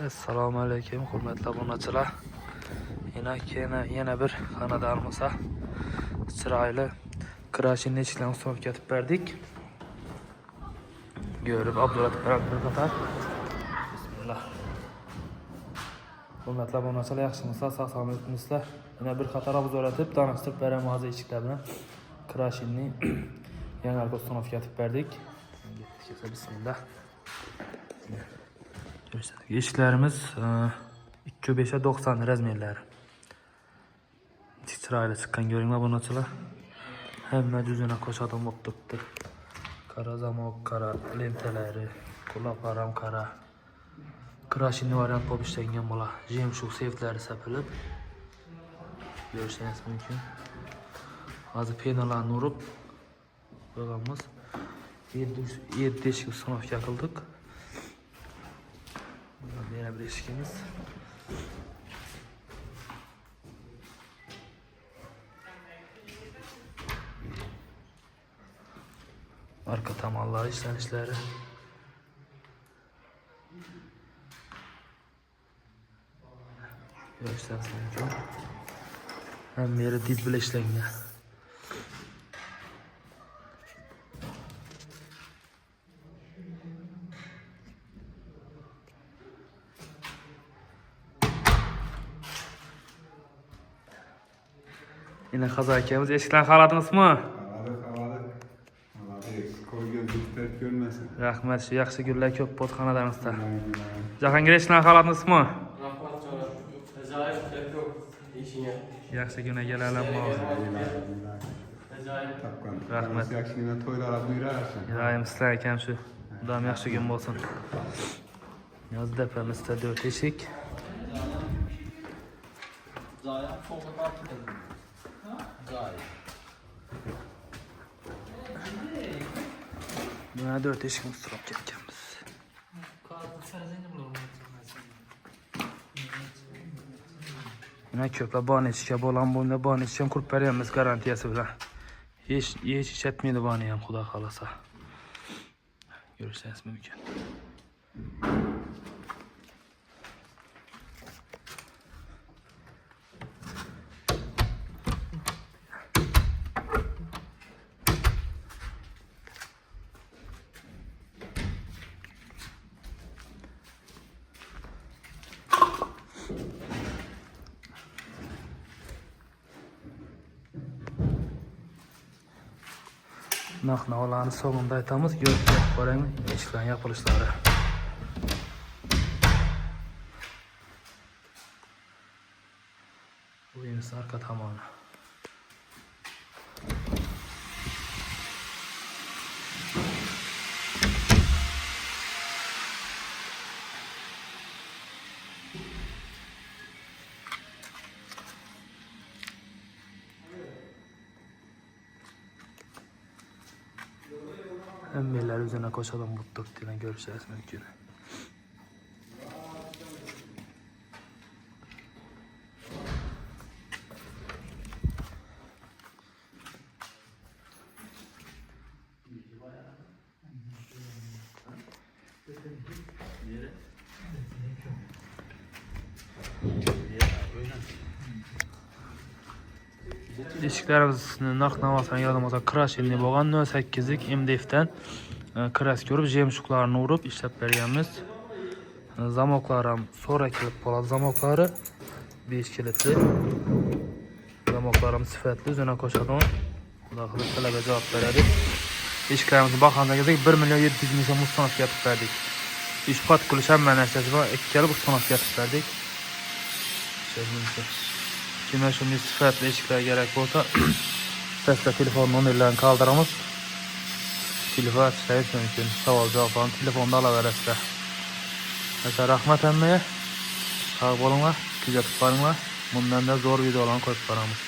Assalomu alaykum, hurmatli obunachilar. Yana bir xonadonimizga chiroyli krashinni ichidan solib ketib berdik. Görüp Abdulatif bir qatar. Bismillah. Hurmatli obunachilar, yaxshimisizlar, sog'-salomatmisizlar? Yana bir qator obzoratib, tanishtirib beramiz eshiklar bilan. Krashinni yana bir solib ketib berdik. Bismillah. Eshiklarimiz 2.5'e 90 razmerlari. Chiroyli chiqqan ko'ringlar obunachilar. Hamma düzene qo'shadigan bo'lib turibdi. Qara zamok, qara lentalari, quloqlarim qara. Krashinni variant bo'lib ishlangan bo'lar. Jemshug seftlari sapilib. Ko'rishingiz mumkin. Hozir penalarni urib qo'yganmiz. 7 teshik sinovga qildik. Yana bir eshikimiz. Arka tomonlari ishlanishlari. Ko'rishingiz mumkin. Hamma yeri dib bilan ishlangan. Yine Kaza akamiz eshiklarni qaladingizmi? Qaladik. Ko'rgan görmesin. Rahmat, shu yaxshi gullar ko'p bo'ldi xonadoningizda. Jahongir eshiklarni qaladingizmi? Rahmat Jo'ra. Ajoyib ko'p ishingga. Yaxshi kun egalarlar. Ajoyib. Rahmat. Yaxshigina to'ylarga buyurarsan. Iloyim sizlar akam shu. Xudoim yaxshi kun bo'lsin. Yozda pamizda 4 eshik. Ajoyib fotoğraf. Ajoyib. Buna 4 eshikimiz turib ketganmiz. Buna ko'plar boni eshikka bo'lan bo'ldi, boni eshikka ham qurib beramiz garantiyasi bilan. Hech ishatmaydi boni ham, xudo xolasa. Ko'rishingiz mumkin. Naqnalarni sonunda aytamiz, görüp ko'ring eshiklarning yopilishlari. Bu emas arka tomoni. Hammalar o'zini qo'shadigan bo'lib turibdi, ko'rishingiz mumkin. Eshiklarimizni naq-navosan yodimizda krashinli bo'lgan 08lik MDF'dan kras ko'rib, jemshuglarni urib ishlab berganmiz. Zamoklar ham so'ra kelib qoladi, zamoklari 5 kilitli. Zamoklar ham sifatli, o'zini qo'shadigan. Xudo xolasa talabga javob beradi. Eshiklarimizni bahondagidek 1 million 700 ming so'm ustonab yetib berdik. Ish pat qilish hamma narsasi bor, ikkala ustonab yetib berdik. Kimga shunday sifatli eshiklar kerak bo'lsa, pastda telefon nomerlarini qoldiramiz. Telefon açsangiz mumkin. Savol-javoblarni telefonda olaverasizlar. Rahmat hammaga. Sog' bo'linglar, kuzatib boringlar. Bundan da zo'r videolarni qo'yib boramiz.